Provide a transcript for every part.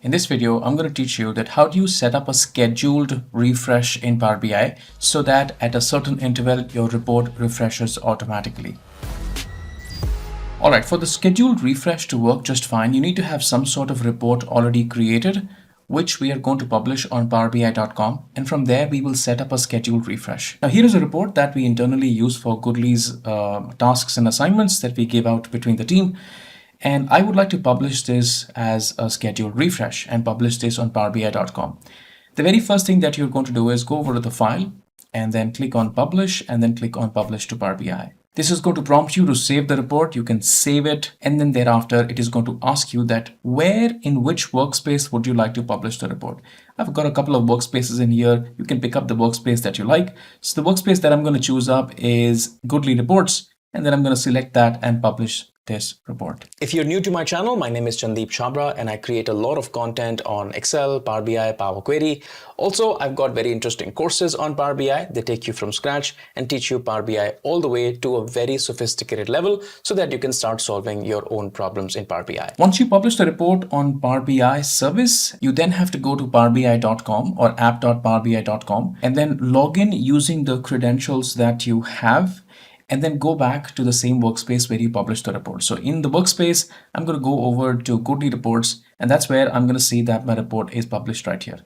In this video, I'm going to teach you that how do you set up a scheduled refresh in Power BI so that at a certain interval, your report refreshes automatically. All right, for the scheduled refresh to work just fine, you need to have some sort of report already created, which we are going to publish on powerbi.com. And from there, we will set up a scheduled refresh. Now, here is a report that we internally use for Goodly's tasks and assignments that we give out between the team. And I would like to publish this as a scheduled refresh and publish this on powerbi.com. The very first thing that you're going to do is go over to the file and then click on publish and then click on publish to Power BI. This is going to prompt you to save the report. You can save it, and then thereafter it is going to ask you that where in which workspace would you like to publish the report. I've got a couple of workspaces in here. You can pick up the workspace that you like. So the workspace that I'm going to choose up is Goodly Reports, and then I'm going to select that and publish this report. If you're new to my channel, my name is Chandeep Chabra and I create a lot of content on Excel, Power BI, Power Query. Also, I've got very interesting courses on Power BI. They take you from scratch and teach you Power BI all the way to a very sophisticated level so that you can start solving your own problems in Power BI. Once you publish the report on Power BI service, you then have to go to powerbi.com or app.powerbi.com and then log in using the credentials that you have, and then go back to the same workspace where you published the report. So in the workspace, I'm going to go over to Goodly Reports, and that's where I'm going to see that my report is published right here.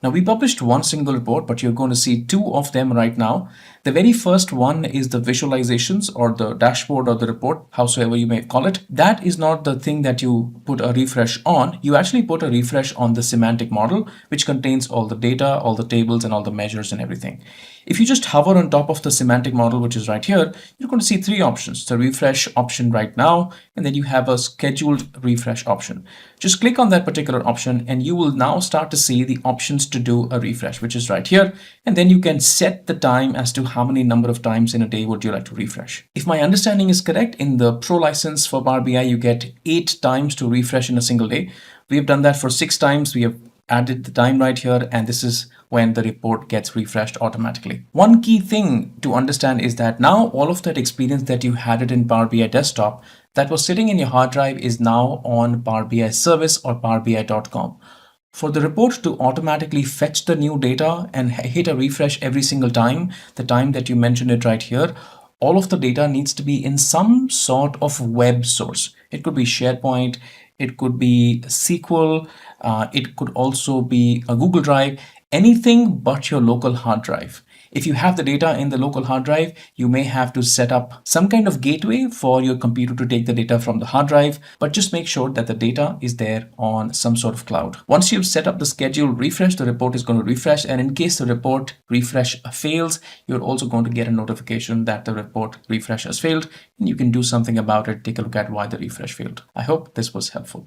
Now, we published one single report, but you're going to see two of them right now. The very first one is the visualizations or the dashboard or the report, howsoever you may call it. That is not the thing that you put a refresh on. You actually put a refresh on the semantic model, which contains all the data, all the tables, and all the measures and everything. If you just hover on top of the semantic model, which is right here, you're going to see three options: the refresh option right now, and then you have a scheduled refresh option. Just click on that particular option and you will now start to see the options to do a refresh, which is right here. And then you can set the time as to how many number of times in a day would you like to refresh. If my understanding is correct, in the pro license for Power BI, you get 8 times to refresh in a single day. We have done that for 6 times. We have added the time right here, and this is when the report gets refreshed automatically. One key thing to understand is that now all of that experience that you had it in Power BI desktop that was sitting in your hard drive is now on Power BI service or powerbi.com. For the report to automatically fetch the new data and hit a refresh every single time, the time that you mentioned it right here, all of the data needs to be in some sort of web source. It could be SharePoint, it could be SQL, it could also be a Google Drive, anything but your local hard drive. If you have the data in the local hard drive, you may have to set up some kind of gateway for your computer to take the data from the hard drive, but just make sure that the data is there on some sort of cloud. Once you've set up the scheduled refresh, the report is going to refresh, and in case the report refresh fails, you're also going to get a notification that the report refresh has failed, and you can do something about it. Take a look at why the refresh failed. I hope this was helpful.